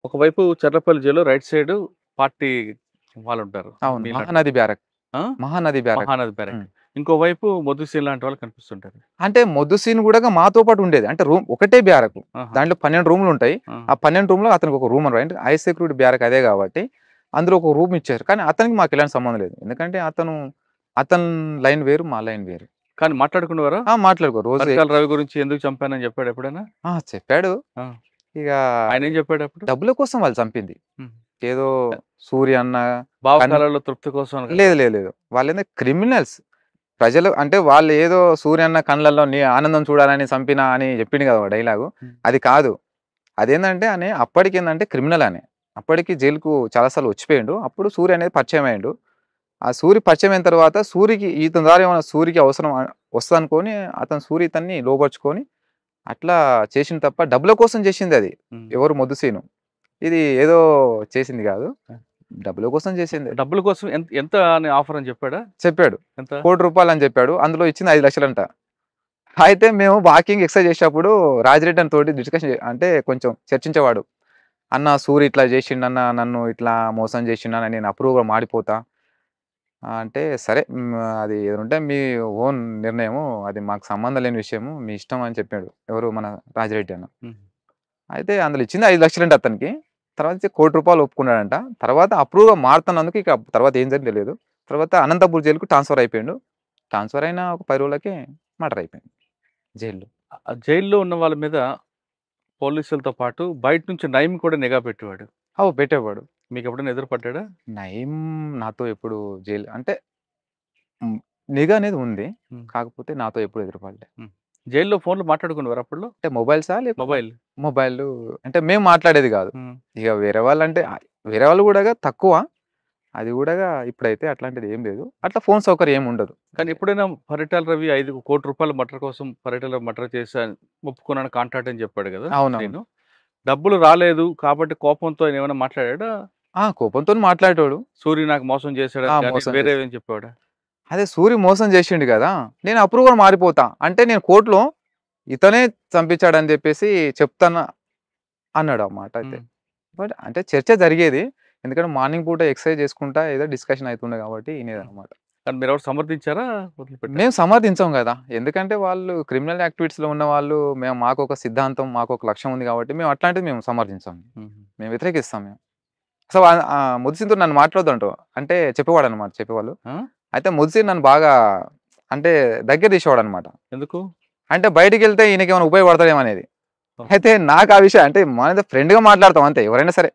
ఒకవైపు చర్లపల్లి జైల్‌లో right side party వాళ్ళుంటారు. అవును. మీలాంటి మహానది బ్యారక్. ఆ! మహానది బ్యారక్. మహానది బ్యారక్. హ్మ్. ఇంకోవైపు మొద్దుసీన్ లాంటి వాళ్ళు కనిపిస్తుంటారు. అంటే మొద్దు సీన్ గూడా మాతో పాటు ఉండేది. అంటే రూమ్ ఒకటే బ్యారక్. ఆహా! దాంట్లో 12 రూములుంటాయి. ఆ! ఆ 12 రూమ్‌లో అతనికి ఒక room right. High security barrack అదే గాబట్టి, అందులో ఒక రూమ్ ఇచ్చారు. కానీ అతనికి మాకు ఎలాంటి సంబంధం లేదు. ఎందుకంటే అతని లైన్ వేరు, మా లైన్ వేరు. కానీ మాట్లాడుకునేవారా? మాట్లాడుకో రోజు పరిటాల రవి గురించి ఎందుకు చంపానని చెప్పాడా ఎప్పుడైనా? చెప్పాడు. ఆ! ఇగ ఆయనేం చెప్పాడప్పుడు? డబ్బుల కోసం వాళ్ళు చంపింది. హ్మ్. ఏదో సూర్య అన్న బావ కన్ కళల్లో తృప్తి కోసం అని కదా! లేదు, లేదు, లేదు. వాళ్ళేందో క్రిమినల్స్. ప్రజలు అంటే వాళ్ళేదో సూర్యన్న కళ్ళల్లో ఆనందం చూడాలని చంపినా అని చెప్పిండు కదా! ఒక డైలాగు. హ్మ్. అది కాదు. అదేందంటే అప్పటికేందంటే క్రిమినల్ అని. అప్పటికి జైలుకు చాలా సార్లు వచ్చిపోయిండు. అప్పుడు సూర్య అనేది పరిచయం అయ్యిండు. ఆ సూరి పరిచయం అయిన తర్వాత సూరికి ఇతని ద్వారా ఏమైనా సూరికి అవసరం వస్తదనుకోని అతను సూరి ఇతన్ని లోబరుచుకొని అట్లా చేసింది తప్ప డబ్బుల కోసం చేసిందది. హ్మ్. ఎవరు మొద్దు సీను. ఇది ఏదో చేసింది కాదు. డబ్బుల కోసం చేసిందే. డబ్బుల కోసం ఎంత అని ఆఫర్ అని చెప్పాడా? చెప్పాడు. ఎంత? ₹1,00,00,000 అని చెప్పాడు. అందులో ఇచ్చింది 5,00,000 అయితే మేము వాకింగ్ ఎక్సర్సైజ్ చేసేటప్పుడు రాజిరెడ్డి తోటి డిస్కషన్ అంటే కొంచెం చర్చించేవాడు. "అన్న సూరి ఇట్లా చేసిండన్న, నన్ను ఇట్లా మోసం చేసిండన్న నేను అప్రూవ్‌గా మాడిపోతా." అంటే సరే అది ఏదుంటే మీ ఓన్ నిర్ణయము. అది మాకు సంబంధం లేని విషయము. మీ ఇష్టం అని చెప్పాడు. ఎవరు మన రాజిరెడ్డి అన్న. హ్మ్. అయితే అందులో ఇచ్చింది 5,00,000 అతనికి. తర్వాత ₹1,00,00,000 ఒప్పుకున్నాడంట. తర్వాత అప్రూవ్‌గా మారుతున్నందుకు ఇక తర్వాత ఏం జరిగిందో తెలీదు. తర్వాత అనంతపూర్ జైలుకి ట్రాన్స్‌ఫర్ అయిపోయిండు. ట్రాన్స్‌ఫర్ అయిన ఒక 10 రోజులకే మర్డర్ అయిపోయింది జైల్‌లో. ఆ జైల్‌లో ఉన్న వాళ్ళ మీద పోలీసులతో పాటు బయట నుంచి నయీం కూడా నిఘా పెట్టేవాడు. పెట్టేవాడు. మీకెప్పుడైనా ఎదురుపడ్డాడా? నయీం నాతో ఎప్పుడు అంటే హ్మ్. నిఘా అనేది ఉంది. హ్మ్. కాకపోతే నాతో ఎప్పుడు ఎదురు పడలే. హ్మ్. జైల్‌లో ఫోన్‌లు మాట్లాడుకునేవారా అప్పట్లో? అంటే మొబైల్సా? మొబైల్. మొబైలు అంటే మేము మాట్లాడేది గాదు. హ్మ్. ఇగ వేరే వాళ్ళంటే వేరే వాళ్ళు గూడా తక్కువ. అది గూడా ఇప్పుడైతే అట్లాంటిది ఏం లేదు. అట్లా ఫోను సౌకర్యం ఏమి ఉండదు. కానీ ఎప్పుడైనా పరిటాల రవి ₹5,00,00,000 మర్డర్ కోసం పరిటాల రవి మర్డర్ చేశాను, ఒప్పుకున్నాను కాంట్రాక్ట్ అని చెప్పాడు గదా! అవునవును. నేను. డబ్బులు రాలేదు కాబట్టి కోపంతో ఆయన ఏమైనా మాట్లాడాడా? కోపంతోని మాట్లాడేటోడు. సూరి నాకు మోసం చేశాడని గాని మోసం చేసి వేరేవేం చెప్పేవాడా? అదే సూరి మోసం జేషిండు గదా! నేను అప్రూవ్‌గా మారిపోతా. అంటే నేను కోర్ట్‌లో ఇతనే చంపించాడని జెప్పేసి చెప్తాను అన్నాడు ఆ మాట అయితే. హ్మ్. బట్ అంటే చర్చ జరిగేది. ఎందుకంటే మార్నింగ్ పూట ఎక్సర్సైజ్ చేసుకుంటా ఏదో డిస్కషన్ అయితుండే కాబట్టి హ్మ్. ఇనేదనమాట. కానీ మీరెవరు సమర్థించారా? వదిలిపెట్టారా? మేము సమర్థించం గదా! ఎందుకంటే వాళ్ళు క్రిమినల్ యాక్టివిటీస్‌లో ఉన్నవాళ్ళు మాకొక సిద్ధాంతం, మాకొక లక్ష్యం ఉంది కాబట్టి అట్లాంటివి మేము సమర్థించం. హుహు. మేము వ్యతిరేకిస్తాం మేము. సో, ముదిసిన్‌తో నన్ను మాట్లాడొద్దంటావు. అంటే చెప్పేవాడనమాట చెప్పేవాళ్ళు. ఆ! అయితే ముదిసిన్ నన్ను బాగా అంటే దగ్గర తీసేవాడనమాట. ఎందుకు? అంటే బయటికెళ్తే ఈయనకేమైనా ఉపయోగపడతాడేమో అనేది. ఓహ్! అయితే నాకు ఆ విషయం అంటే మనది ఫ్రెండ్‌గా మాట్లాడతాం అంతే ఎవరైనా సరే.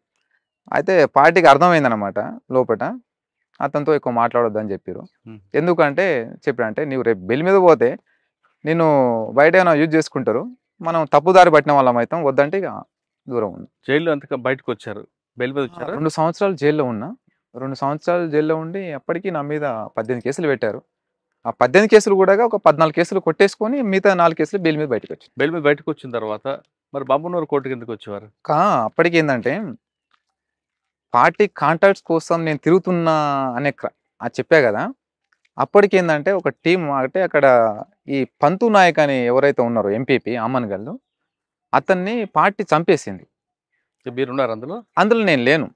అయితే పార్టీకి అర్థమైందనమాట లోపట. అతనితో ఎక్కువ మాట్లాడొద్దని జెప్పిర్రు. హ్మ్. ఎందుకంటే చెప్పాడంటే, "నీవు రేపు బెయిల్ మీద పోతే నిన్ను బయటేమైనా యూజ్ చేసుకుంటారు. మనం తప్పుదారి పట్టిన వాళ్ళం అయితాం. వద్దంటే ఇక దూరం ఉండు." జైల్‌లో ఎంతక బయటకొచ్చారు. బెయిల్ మీద వచ్చారా? 2 సంవత్సరాలు జైల్‌లో ఉన్నా. 2 సంవత్సరాలు జైల్‌లో ఉండి అప్పటికి నా మీద 18 కేసులు పెట్టారు. ఆ 18 కేసులు గూడా ఒక 14 కేసులు కొట్టేసుకొని మిగతా 4 కేసులు బెయిల్ మీద బయటకొచ్చాను. బెయిల్ మీద బయటకొచ్చిన తర్వాత మరి బాబునూరు కోర్ట్‌కెందుకొచ్చేవారు? అప్పటికేందంటే పార్టీ కాంటాక్ట్స్ కోసం నేను తిరుగుతున్నా అనే అది చెప్పా గదా! అప్పటికేందంటే ఒక టీమ్ అంటే అక్కడ ఈ పంతు నాయక్ అని ఎవరైతే ఉన్నారో ఎంపీపీ అమన్గల్ అతన్ని పార్టీ చంపేసింది. మీరున్నారా అందులో? అందులో నేను లేను.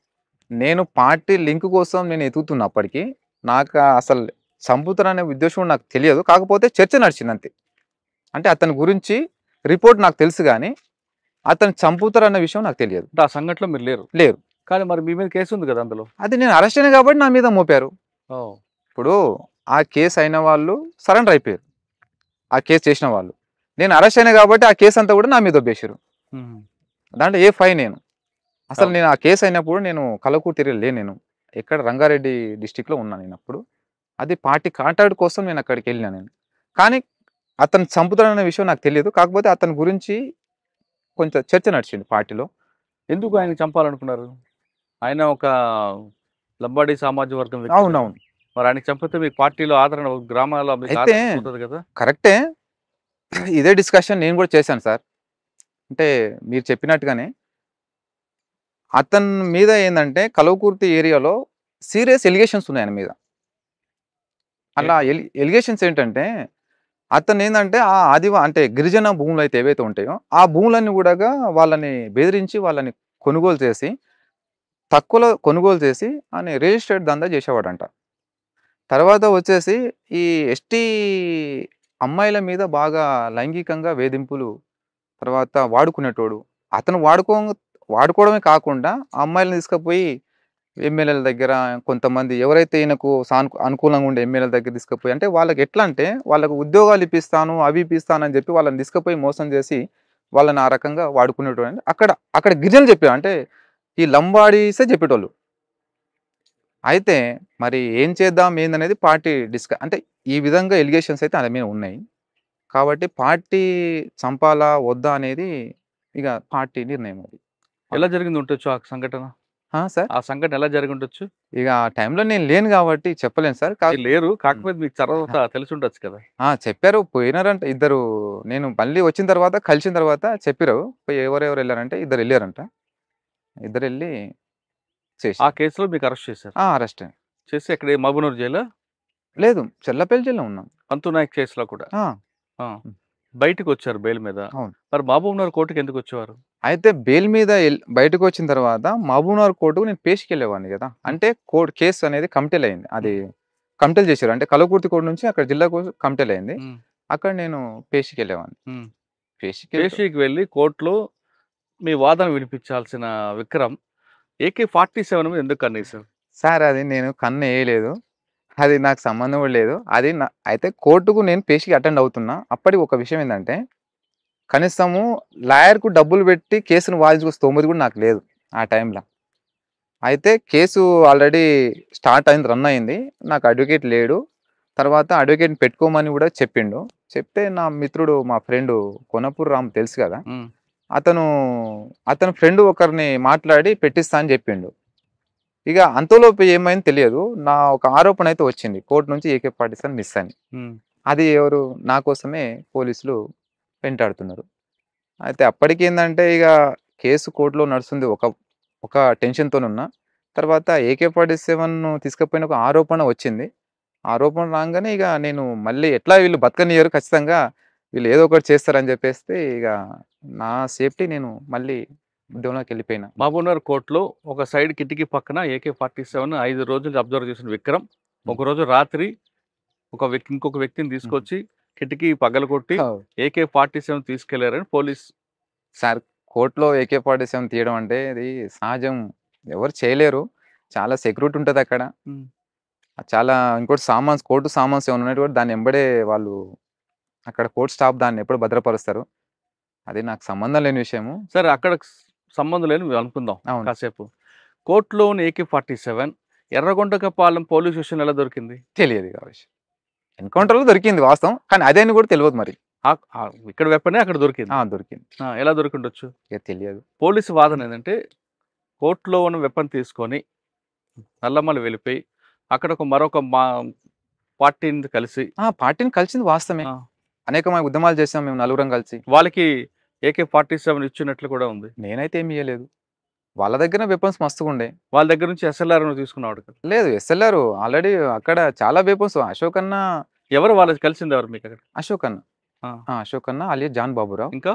నేను పార్టీ లింక్ కోసం నేను ఎతుకుతున్నా అప్పటికి. నాకు అసలు చంపుతారనే ఉద్దేశం నాకు తెలియదు. కాకపోతే చర్చ నడిచిందంతే. అంటే అతని గురించి రిపోర్ట్ నాకు తెలుసు గానీ, అతను చంపుతారన్న విషయం నాకు తెలియదు. అంటే ఆ సంఘటనలో మీరు లేరు. లేరు. కానీ మరి మీ మీద కేసుంది గదా! అందులో. అది నేను అరెస్ట్ అయినా కాబట్టి నా మీద మోపారు. ఓహ్! ఇప్పుడు ఆ కేస్ అయిన వాళ్ళు సరెండర్ అయిపోయారు. ఆ కేస్ చేసిన వాళ్ళు. నేను అరెస్ట్ అయినా కాబట్టి ఆ కేస్ అంతా కూడా నా మీద దొబ్బేసిర్రు. హుహు. దాంట్లో ఏ నేను. అసలు అవును. నేను ఆ కేస్ అయినప్పుడు నేను కల్లకూరు తిరిగి లేను నేను. ఎక్కడ రంగారెడ్డి డిస్ట్రిక్ట్‌లో ఉన్నా నేనప్పుడు. అది పార్టీ కాంటాక్ట్ కోసం నేను అక్కడికెళ్ళినా నేను. కానీ అతను చంపుతాడన్న విషయం నాకు తెలీదు. కాకపోతే అతని గురించి కొంచెం చర్చ నడిచింది పార్టీలో. ఎందుకు ఆయన్ని చంపాలనుకున్నారు? ఆయన ఒక లంబాడి సామాజిక వర్గం వ్యక్తి గదా! అవునవును. మరి ఆయనకి చంపితే మీకు పార్టీలో ఆదరణ గ్రామాల్లో మీకు అయితే ఆదరణ పోతది గదా! కరెక్టే. ఇదే డిస్కషన్ నేను గూడా చేశాను సార్. అంటే మీరు చెప్పినట్టుగానే అతని మీద ఏందంటే కల్వకుర్తి ఏరియాలో సీరియస్ ఎలిగేషన్స్ ఉన్నాయి ఆయన మీద. అలా ఏంటవి? ఎలిగేషన్స్ ఏంటంటే అతనేందంటే అంటే గిరిజన భూములైతే ఏవైతే ఉంటాయో, ఆ భూములన్నీ గూడాగా వాళ్ళని బెదిరించి, వాళ్ళని కొనుగోలు చేసి, తక్కువలో కొనుగోలు చేసి ఆయన రియల్ ఎస్టేట్ దందా చేసేవాడంట. తర్వాత వచ్చేసి ఈ ఎస్టీ అమ్మాయిల మీద బాగా లైంగికంగా వేధింపులు, తర్వాత వాడుకునేటోడు. అతను వాడుకోవడమే కాకుండా, ఆ అమ్మాయిలని తీసుకపోయి ఎమ్మెల్యేల దగ్గర కొంతమంది ఎవరైతే ఈయనకు అనుకూలంగా ఉండే ఎమ్మెల్యేల దగ్గర తీసుకుపోయి అంటే వాళ్ళకి ఎట్లా అంటే వాళ్ళకు ఉద్యోగాలు ఇప్పిస్తాను, అవి ఇప్పిస్తాను అని చెప్పి వాళ్ళని తీసుకుపోయి మోసం చేసి వాళ్ళని ఆ రకంగా వాడుకునేటోడు. అక్కడ అక్కడ గిరిజనులు చెప్పారు. అంటే ఈ లంబాడీసే చెప్పేటోళ్ళు. అయితే మరి ఏం చేద్దాం ఏందనేది పార్టీ అంటే ఈ విధంగా ఎలిగేషన్స్ అయితే ఆయన మీద ఉన్నాయి. కాబట్టి పార్టీ చంపాలా? వద్దా? అనేది ఇక పార్టీ నిర్ణయం అది. ఎలా జరిగింది ఉండొచ్చు ఆ సంఘటన? సార్. ఆ సంఘటన ఎలా జరిగుండొచ్చు? ఇక ఆ టైంలో నేను లేను కాబట్టి చెప్పలేను సార్. మీరు లేరు. హ్మ్. కాకపోతే మీకు తర్వాత తెలిసుండొచ్చు కదా! చెప్పారు. పోయినారంట ఇద్దరు. నేను మళ్ళీ వచ్చిన తర్వాత కలిసిన తర్వాత చెప్పిర్రు. పోయి ఎవరెవరు ఎళ్లారంటే ఇద్దరెళ్లారంట. ఇద్దరెళ్లి ఆ చేసిర్రు. కేసులో మీకు అరెస్ట్ చేశారు. అరెస్ట్. చేసి ఎక్కడ మహబూబ్‌నగర్ జైలా? లేదు. చల్లపల్లి జైల్‌లో ఉన్నాం. పంతు నాయక్ కేసులో కూడా. ఆ! ఆ! హ్మ్. బయటికొచ్చారు బెయిల్ మీద. అవును. మరి మహబూబ్‌నగర్ కోర్ట్‌కి ఎందుకొచ్చేవారు? అయితే బెయిల్ మీద బయటకొచ్చిన తర్వాత మహబూబ్‌నగర్ కోర్ట్‌కు నేను పేషికెళ్ళేవాడిని గదా! హ్మ్. అంటే కేస్ అనేది కమిటెలయింది. అది హ్మ్. కమిటెలు చేశారు. అంటే కల్వకుర్తి కోర్ట్ నుంచి అక్కడ జిల్లా కోర్ట్ కమిటెలయింది. హ్మ్. అక్కడ నేను పేషికెళ్ళేవాడిని. హ్మ్. పేషికెళ్తూ పేషీకి వెళ్లి కోర్ట్‌లో మీ వాదన వినిపించాల్సిన విక్రమ్ AK-47 మీద ఎందుకు కన్నేసారు? సార్ అది నేను కన్నేయలేదు. అది నాకు సంబంధం గూడా లేదు. అది అయితే కోర్ట్‌కు నేను పేషీకి అటెండ్ అవుతున్నా. అప్పటికి ఒక విషయం ఏందంటే, కనీసము లాయర్‌కు డబ్బులు పెట్టి కేసును వాదించుకునే స్తోమత గూడా నాకు లేదు ఆ టైంల. అయితే కేసు ఆల్రెడీ స్టార్ట్ అయింది, రన్ అయింది. నాకు అడ్వకేట్ లేడు. తర్వాత అడ్వకేట్‌ని పెట్టుకోమని గూడా చెప్పిండు. చెప్తే నా మిత్రుడు, మా ఫ్రెండు కొనపూర్ రామ్ తెలుసు గదా! హ్మ్. అతను, అతని ఫ్రెండ్ ఒకరిని మాట్లాడి పెట్టిస్తా అని జెప్పిండు. ఇగ అంతలోపు ఏమైందో తెలియదు. ఒక ఆరోపణ అయితే వచ్చింది. కోర్ట్ నుంచి AK-47 మిస్ అని. హ్మ్. అది ఎవరు? నా కోసమే పోలీసులు వెంటాడుతున్నారు. అయితే అప్పటికేందంటే ఇగ కేసు కోర్ట్‌లో నడుస్తుంది. ఒక టెన్షన్‌తోనున్నా. తర్వాత AK-47 తీసుకపోయిన ఒక ఆరోపణ వచ్చింది. ఆరోపణ రాంగానే ఇగ నేను మళ్ళీ ఎట్లా వీళ్ళు బతకనియ్యరు ఖచ్చితంగా. వీళ్ళు ఏదో ఒకటి చేస్తారని జెప్పేసి ఇగ నా సేఫ్టీ నేను మళ్ళీ ఉద్యమంలోకెళ్ళిపోయినా. మహబూబ్‌నగర్ కోర్ట్‌లో ఒక సైడ్ కిటికీ పక్కన AK-47 5 రోజులు అబ్జర్వ్ చేసిన విక్రమ్, హ్మ్. ఒకరోజు రాత్రి ఇంకొక వ్యక్తిని హుహు. తీసుకొచ్చి కిటికీ పగలగొట్టి అవ్ AK-47 తీసుకెళ్లారని పోలీస్ సార్, కోర్ట్‌లో AK-47 తీయడం అంటే అది సహజం. ఎవరు చేయలేరు. చాలా సెక్యూరిటీ ఉంటదక్కడ. హ్మ్. చాలా ఇంకోటి కోర్టు సామాన్స్ ఏమైనా ఉన్నయి కూడా దాన్ని ఎంబడే వాళ్ళు అక్కడ కోర్ట్ స్టాఫ్ దాన్నెప్పుడు భద్రపరుస్తారు. అది నాకు సంబంధం లేని విషయము. సరే అక్కడ సంబంధం లేని అనుకుందాం అవును. కాసేపు. కోర్ట్‌లోని AK-47 ఎర్రగొండకపాలెం పోలీస్ స్టేషన్‌లో ఎలా దొరికింది? తెలియదు ఇక ఆ విషయం. ఎన్‌కౌంటర్‌లో దొరికింది వాస్తవం. కానీ అదే అని కూడా తెలవదు మరి. ఇక్కడ వెపనే అక్కడ దొరికింది. దొరికింది. ఎలా దొరికుండొచ్చు? ఇక తెలియదు. పోలీసు వాదన ఏందంటే కోర్ట్‌లో ఉన్న వెపన్ తీసుకొని నల్లమల వెళ్ళిపోయి అక్కడ మరొక పార్టీని కలిసి పార్టీని కలిసింది వాస్తవమే. ఆ! అనేకమైన ఉద్యమాలు చేసాం మేము నలుగురం కలిసి. వాళ్ళకి AK-47 ఇచ్చినట్లు కూడా ఉంది. నేనైతే ఏమి ఇయ్యలేదు. వాళ్ళ దగ్గర వెపన్స్ మస్తుగుండే. వాళ్ళ దగ్గర నుంచి SLR తీసుకున్నావాడు కదా! లేదు. ఎస్ఎల్ఆర్ ఆల్రెడీ అక్కడ చాలా వెపన్స్ అశోక్ అన్న, ఎవరు వాళ్ళది కలిసిందెవరు మీకక్కడ? అశోక్ అన్న. ఆ! అశోక్ అన్న అలియాస్ జాన్ బాబురావు, ఇంకా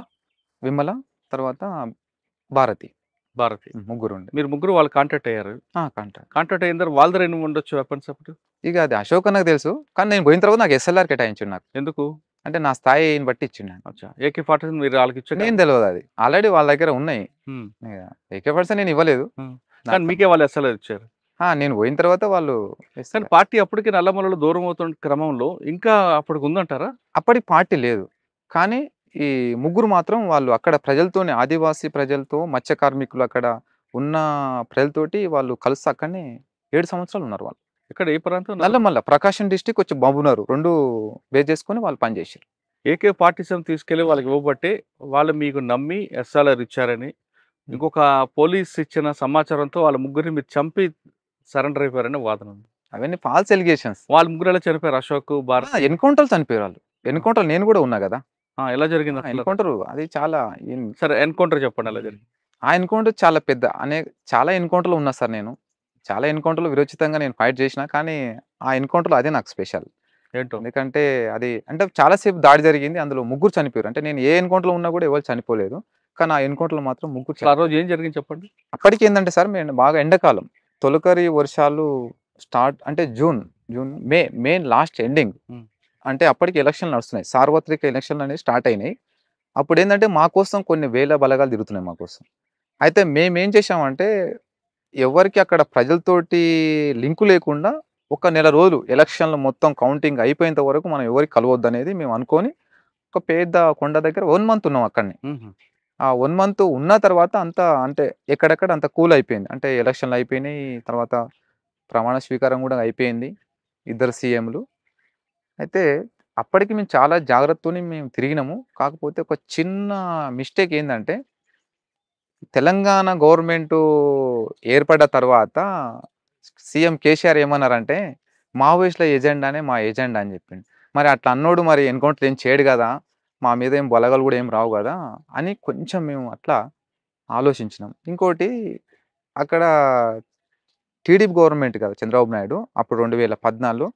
విమల, తర్వాత భారతి. భారతి. ముగ్గురుండే. మీరు ముగ్గురు వాళ్ళు కాంటాక్ట్ అయ్యారు. కాంటాక్ట్. కాంటాక్ట్ అయిన తర్వాత వాళ్ళ దగ్గర ఎన్ని ఉండొచ్చు వెపన్స్ అప్పుడు? ఇక అది అశోక్ అన్నకు తెలుసు. కానీ నేను పోయిన తర్వాత నాకు ఎస్ఎల్ఆర్ కేటాయించిండు నాకు. ఎందుకు? అంటే నా స్థాయిని బట్టి ఇచ్చిండు నాకు. అచ్చా! AK-47 మీరు ఆళ్ళకిచ్చాక నేను తెలవదది. ఆల్రెడీ వాళ్ళ దగ్గర ఉన్నాయి. హ్మ్. ఇగ AK-47 నేను ఇవ్వలేదు. హ్మ్. కానీ నాకు మీకే వాళ్ళు SLR ఇచ్చారు. నేను పోయిన తర్వాత వాళ్ళు కానీ ఇస్తారు. పార్టీ అప్పటికి నల్లమలలో దూరం అవుతున్న క్రమంలో ఇంకా అప్పటికి ఉందంటారా? అప్పటికి పార్టీ లేదు. కానీ ఈ ముగ్గురు మాత్రం వాళ్ళు అక్కడ ప్రజలతోనే ఆదివాసీ ప్రజలతో, మత్స్య కార్మికులు అక్కడ ఉన్న ప్రజలతోటి వాళ్ళు కలిసి అక్కడనే 7 సంవత్సరాలు ఉన్నారు వాళ్ళు. ఎక్కడ ఏ ప్రాంతం? నల్లమల్ల ప్రకాశం డిస్ట్రిక్ట్ వచ్చి మహబూబ్‌నగర్ 2 బేస్ చేసుకొని వాళ్ళు పనిచేసిర్రు. AK-47 తీసుకెళ్ళి వాళ్ళకి ఇవ్వబట్టే వాళ్ళు మీకు నమ్మి SLR ఇచ్చారని, హ్మ్. ఇంకొక పోలీస్ ఇచ్చిన సమాచారంతో వాళ్ళ ముగ్గురిని మీరు చంపి సరెండర్ అయిపోయారని వాదన ఉంది. అవన్నీ ఫాల్స్ ఎలిగేషన్స్. వాళ్ళ ముగ్గురు ఎలా చనిపోయారు? అశోక్, భారతి. ఎన్‌కౌంటర్‌లో చనిపోయారు వాళ్ళు. ఎన్‌కౌంటర్‌లో నేను కూడా ఉన్నా గదా! ఎలా జరిగింది అసలు? ఎన్‌కౌంటర్ అది చాలా సరే ఎన్‌కౌంటర్ చెప్పండి ఎలా జరిగింది? ఆ ఎన్‌కౌంటర్ చాలా పెద్ద చాలా ఎన్‌కౌంటర్‌లో ఉన్నా సార్ నేను. చాలా ఎన్‌కౌంటర్‌లో విరోచితంగా నేను ఫైట్ చేసినా. కానీ ఆ ఎన్‌కౌంటర్‌లో అదే నాకు స్పెషల్. ఏంటో? ఎందుకంటే అది అంటే చాలా సేపు దాడి జరిగింది. అందులో ముగ్గురు చనిపోయారు. అంటే నేను ఏ ఎన్‌కౌంటర్‌లో ఉన్నా కూడా ఎవరు చనిపోలేదు. కానీ ఆ ఎన్‌కౌంటర్‌లో మాత్రం ముగ్గురు అసలు ఆ చనిపోయారు. రోజు ఏం జరిగింది చెప్పండి? అప్పటికేందంటే సార్ మేము బాగా ఎండాకాలం. తొలకరి వర్షాలు స్టార్ట్ అంటే మే లాస్ట్ ఎండింగ్. హ్మ్. అంటే అప్పటికి ఎలక్షన్‌లు నడుస్తున్నాయి. సార్వత్రిక ఎలక్షన్‌లనేవి స్టార్ట్ అయినాయి. అప్పుడేందంటే మా కోసం కొన్ని వేల బలగాలు తిరుగుతున్నాయి మా కోసం. అయితే మేమేం చేశామంటే ఎవరికీ అక్కడ ప్రజలతోటి లింకు లేకుండా ఒక నెల రోజులు ఎలక్షన్‌లు మొత్తం కౌంటింగ్ అయిపోయేంత వరకు మనం ఎవరికీ కలవద్దనేది మేము అనుకోని ఒక పెద్ద కొండ దగ్గర 1 మంత్ ఉన్నాం అక్కడనే. హుహు. ఆ 1 మంత్ ఉన్న తర్వాత అంతా అంటే ఎక్కడెక్కడ అంతా కూల్ అయిపోయింది. అంటే ఎలక్షన్‌లు అయిపోయినాయి. తర్వాత ప్రమాణ స్వీకారం గూడా అయిపోయింది. ఇద్దరు సీఎంలు. అయితే అప్పటికి మేము చాలా జాగ్రత్తతోని మేము తిరిగినాము. కాకపోతే ఒక చిన్న మిస్టేక్ ఏందంటే తెలంగాణ గవర్నమెంటు ఏర్పడ్డ తర్వాత సీఎం కేసీఆర్ ఏమన్నారంటే, మావోయిస్టుల ఎజెండానే మా ఎజెండా అని చెప్పిండు. మరి అట్లా అన్నోడు మరి ఎన్‌కౌంటర్ ఏం చేయడు గదా! మా మీద ఏం బలగాలు గూడా ఏం రావు గదా! అని కొంచెం మేము అట్లా ఆలోచించినాం. ఇంకోటి అక్కడ టీడీపీ గవర్నమెంట్ కదా! చంద్రబాబు నాయుడు. అప్పుడు 2014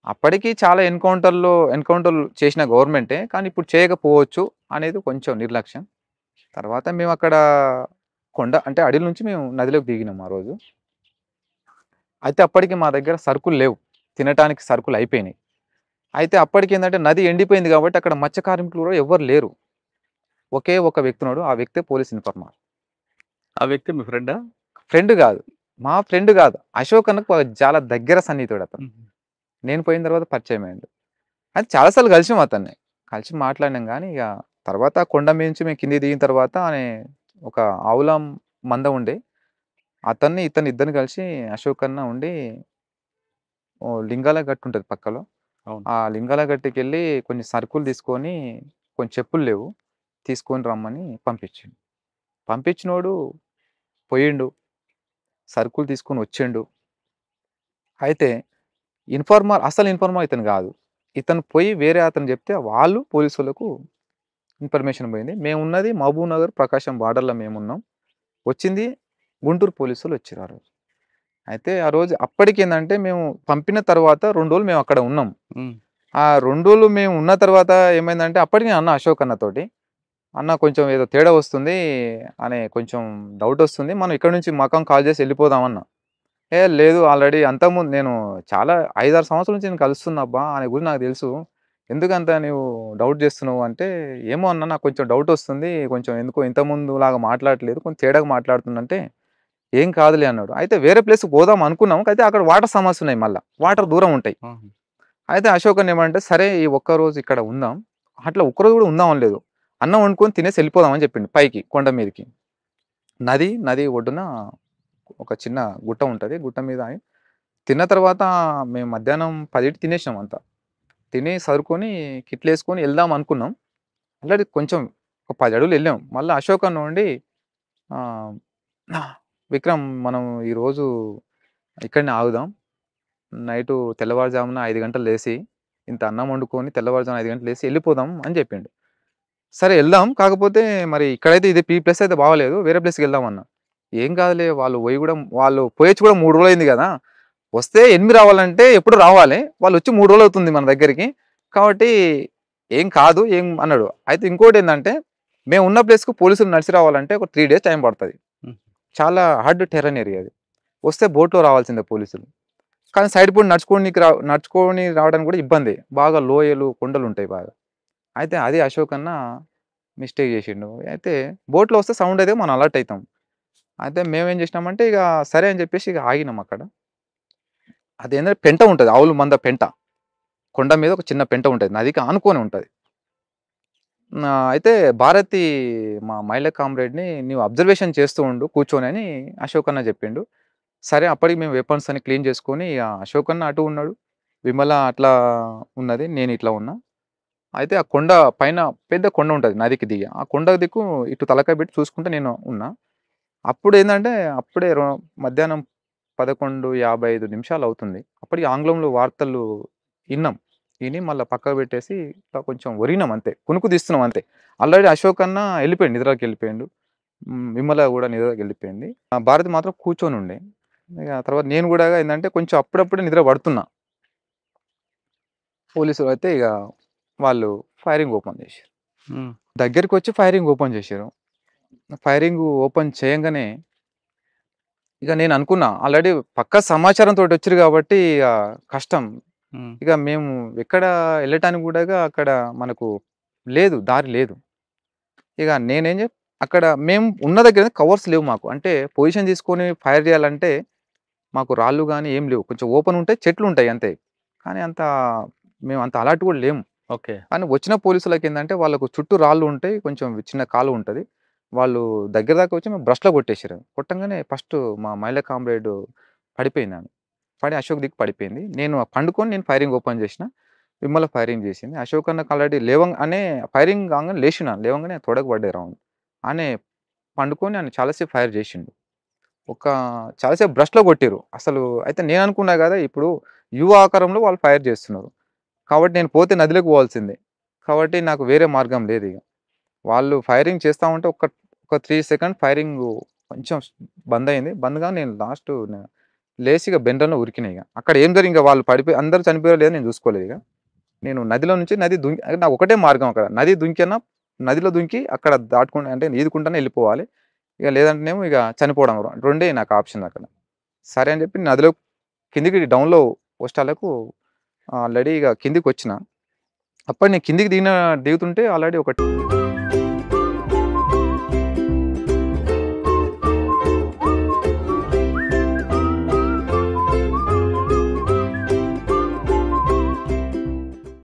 అప్పటికి చాలా ఎన్‌కౌంటర్‌లు చేసిన గవర్నమెంటే. కానీ ఇప్పుడు చేయకపోవచ్చు అనేది కొంచెం నిర్లక్ష్యం. తర్వాత మేమక్కడ కొండ అంటే అడవి నుంచి మేము నదిలోకి దిగినాం ఆ రోజు. అయితే అప్పటికి మా దగ్గర సరుకులు లేవు. తినటానికి సరుకులు అయిపోయినాయి. అయితే అప్పటికేందంటే నది ఎండిపోయింది కాబట్టి అక్కడ మత్స్య కార్మికులు కూడా ఎవ్వరు లేరు. ఒకే ఒక వ్యక్తి ఉన్నాడు. ఆ వ్యక్తే పోలీస్ ఇన్ఫార్మర్. ఆ వ్యక్తి మీ ఫ్రెండా? ఫ్రెండ్ గాదు. మా ఫ్రెండ్ గాదు. అశోక్ అన్నకు చాలా దగ్గర సన్నిహితుడతను. హుహు. నేను పోయిన తర్వాత పరిచయం అయ్యిండు. అయితే చాలా సార్లు కలిసాం అతన్ని. కలిసి మాట్లాడినాం గానీ ఇగ తర్వాత కొండ మీద నుంచి మేము కిందకి దిగిన తర్వాత ఒక ఆవుల మంద ఉండే. ఇతన్ని ఇద్దరిని కలిసి అశోక్ అన్న ఉండి లింగాల గట్టు ఉంటది పక్కలో. అవును. ఆ లింగాల గట్టుకెళ్ళి కొన్ని సరుకులు తీసుకొని, కొన్ని చెప్పులు లేవు. తీసుకొని రమ్మని పంపించిండు. పంపించినోడు పోయిండు. సరుకులు తీసుకొని వచ్చిండు. అయితే అసలు ఇన్ఫార్మర్ ఇతను గాదు. ఇతను పోయి వేరే అతను జెప్తే వాళ్ళు పోలీసోళ్ళకు ఇన్ఫర్మేషన్ పోయింది. మేమున్నది మహబూబ్‌నగర్, ప్రకాశం బార్డర్‌లో మేమున్నాం. వచ్చింది గుంటూరు పోలీసోళ్ళొచ్చిర్రు ఆ రోజు. అయితే ఆ రోజు అప్పటికేందంటే మేము పంపిన తర్వాత 2 రోజులు మేము అక్కడ ఉన్నాం. హ్మ్. ఆ 2 రోజులు మేము ఉన్న తర్వాత ఏమైందంటే అప్పటికి నేను అన్నా అశోక్ అన్నతోటి, "అన్న కొంచెం ఏదో తేడా వస్తుంది" అనే కొంచెం డౌటొస్తుంది. మనం ఇక్కడి నుంచి మకాం కాల్ చేసి ఎళ్ళిపోదాం అన్నా. లేదు ఆల్రెడీ అంతకుముందు నేను చాలా 5, 6 సంవత్సరాల నుంచి నేను కలుస్తున్నా అబ్బా! ఆయన గురించి నాకు తెలుసు. ఎందుకంత నీవు డౌట్ చేస్తున్నావు అంటే, "ఏమో అన్న నాకు కొంచెం డౌటొస్తుంది. కొంచెం ఎందుకో ఇంతకుముందులాగా మాట్లాడట్లేదు. కొంచెం తేడాగా మాట్లాడుతుండంటే" "ఏం కాదులే" అన్నాడు. అయితే వేరే ప్లేస్‌కి పోదాం అనుకున్నాం. అయితే అక్కడ వాటర్ సమస్యలున్నాయి మళ్ళా. వాటర్ దూరం ఉంటాయి. ఆహా! అయితే అశోక్ అన్న ఏమంటే, "సరే ఈ ఒక్కరోజు ఇక్కడ ఉందాం." అట్లా ఒక్కరోజు కూడా ఉందాం అనలేదు. అన్నం వండుకొని తినేసి ఎళ్ళిపోదాం అని చెప్పిండు పైకి కొండ మీదకి. నది ఒడ్డున ఒక చిన్న గుట్ట ఉంటది. గుట్ట మీద ఆగి తిన్న తర్వాత మేము మధ్యాహ్నం 10కి తినేసినాం అంతా. తిని సర్దుకొని కిట్లేసుకొని ఎళ్దాం అనుకున్నాం. ఆల్రెడీ కొంచెం ఒక 10 అడుగులు ఎళ్ళాం. మళ్ళా అశోక్ అన్న ఉండి ఆహ్, "విక్రమ్ మనం ఈరోజు ఇక్కడనే ఆగుదాం. నైటు తెల్లవారుజామున 5 గంటలు లేసి, ఇంత అన్నం వండుకొని తెల్లవారుజామున 5 గంటలు లేసి ఎళ్ళిపోదాం" అని చెప్పిండు. సరే ఎళ్దాం. కాకపోతే మరి ఇక్కడైతే ఇది ఈ ప్లేస్ అయితే బాగాలేదు. వేరే ప్లేస్‌కెళ్దాం అన్నా. "ఏం కాదులే వాళ్ళు పోయొచ్చి కూడా 3 రోజులయింది గదా! వస్తే 8 రావాలంటే ఎప్పుడు రావాలి. వాళ్ళొచ్చి 3 రోజులవుతుంది మన దగ్గరికి. కాబట్టి ఏం కాదు అన్నాడు. అయితే ఇంకోటేందంటే, మేమున్న ప్లేస్‌కు పోలీసులు నడిచి రావాలంటే ఒక 3 డేస్ టైం పడతది. హ్మ్. చాలా హార్డ్ టెర్రన్ ఏరియా అది. వస్తే బోట్‌లో రావాల్సిందే పోలీసులు. కానీ సైడ్ పూట నడుచుకొని రావడానికి కూడా ఇబ్బందే. బాగా లోయలు, కొండలుంటాయి బాగా. అయితే అది అశోక్ అన్న మిస్టేక్ చేసిండు. అయితే బోట్‌లో వస్తే సౌండ్ అయితే మనం అలర్ట్ అయితాం. అయితే మేమేం చేసినామంటే ఇగ సరే అని చెప్పేసి ఇగ ఆగినాం అక్కడ. అదేంటంటే పెంట ఉంటది. ఆవుల మంద పెంట. కొండ మీద ఒక చిన్న పెంట ఉంటది. నదికి ఆనుకోని ఉంటది. అయితే భారతి మా మహిళా కామ్రేడ్‌ని "నీవు అబ్జర్వేషన్ చేస్తూ ఉండు కూర్చొని" అశోక్ అన్న చెప్పిండు. సరే అప్పటికి మేము వెపన్స్ అన్ని క్లీన్ చేసుకొని అశోక్ అన్న అటు ఉన్నాడు. విమల అట్లా ఉన్నది. నేను ఇట్లా ఉన్నా. అయితే ఆ కొండ పైన పెద్ద కొండ ఉంటది నదికి దిగి. ఆ కొండ దిక్కు ఇటు తలకాయ పెట్టి చూసుకుంటూ నేను ఉన్నా. అప్పుడేందంటే అప్పుడే మధ్యాహ్నం 11:55 నిమిషాలవుతుంది. అప్పటికి ఆంగ్లంలో వార్తలు ఇన్నాం. ఇని మళ్ళా పక్కకు పెట్టేసి ఇట్లా కొంచెం ఒరిగినాం అంతే. కునుకు తీస్తున్నాం అంతే. ఆల్రెడీ అశోక్ అన్న ఎళ్ళిపోయిండు. నిద్రకెళ్ళిపోయిండు. విమల గూడా నిద్రకెళ్ళిపోయింది. భారతి మాత్రం కూర్చొనుండే. ఇగ తర్వాత నేను గూడా ఏందంటే కొంచెం అప్పుడప్పుడే నిద్ర పడుతున్నా. పోలీసులు అయితే ఇక వాళ్ళు ఫైరింగ్ ఓపెన్ చేశారు. హ్మ్. దగ్గరికి వచ్చి ఫైరింగ్ ఓపెన్ చేశారు. ఫైరింగ్ ఓపెన్ చేయంగానే ఇక నేను అనుకున్నా ఆల్రెడీ పక్కా సమాచారంతోటి వచ్చిర్రు కాబట్టి ఇక కష్టం. హ్మ్. ఇక మేము ఎక్కడ వెళ్ళటానికి కూడా అక్కడ మనకు లేదు, దారి లేదు. ఇక నేనేం అక్కడ మేము ఉన్న దగ్గర కవర్స్ లేవు మాకు. అంటే పొజిషన్ తీసుకొని ఫైర్ చేయాలంటే మాకు రాళ్ళు గాని ఏం లేవు. కొంచెం ఓపెన్ ఉంటాయి, చెట్లు ఉంటాయి అంతే. కానీ మేము అంత అలర్ట్ కూడా లేము. ఓకే. కానీ వచ్చిన పోలీసులకేందంటే వాళ్ళకు చుట్టూ రాళ్ళు ఉంటాయి. కొంచెం చిన్న కాలువ ఉంటది. వాళ్ళు దగ్గర దాకా వచ్చి బ్రష్‌లో కొట్టేసిర్రు. కొట్టంగానే ఫస్ట్ మా మహిళా కామ్రేడ్ పడిపోయిందామె. పడి అశోక్ దిక్కు పడిపోయింది. నేను ఫైరింగ్ ఓపెన్ చేసిన. విమల ఫైరింగ్ చేసింది. అశోక్ అన్నకు ఆల్రెడీ ఫైరింగ్ కాంగానే లేషిన. లేవంగానే తొడకు పడ్డాయి రౌండ్. ఆనే పండుకొని ఆయన చాలా సేపు ఫైర్ చేసిండు. ఒక చాలా సేపు బ్రష్‌లో కొట్టిర్రు. అయితే నేననుకున్నా గదా! ఇప్పుడు యు ఆకారంలో వాళ్ళు ఫైర్ చేస్తున్నారు. కాబట్టి నేను పోతే నదిలోకి పోవాల్సిందే. కాబట్టి నాకు వేరే మార్గం లేదిగ. వాళ్ళు ఫైరింగ్ చేస్తా ఉంటే ఒక 3 సెకండ్ ఫైరింగు కొంచెం బందయింది. బంద్‌గా నేను లేసి ఇగ బెండ్రన్న ఉరికినా ఇగ. అక్కడ ఏం జరిగి ఇంగ వాళ్ళు అందరూ చనిపోయారో లేదో నేను చూసుకోలేదిగ. నేను నదిలో నుంచి నది దుంకి నాకు ఒకటే మార్గం అక్కడ. నదిలో దుంకి అక్కడ దాటుకుంట అంటే ఈదుకుంటనే ఎళ్ళిపోవాలి. ఇగ లేదంటేనేమో ఇగ చనిపోవడం. రెండే నాకు ఆప్షన్ అక్కడ. సరే అని చెప్పి నదిలో కిందికి డౌన్‌లో పోస్టాలకు ఆల్రెడీ ఇగ కిందికొచ్చిన. అప్పుడు నేను దిగుతుంటే ఆల్రెడీ ఒక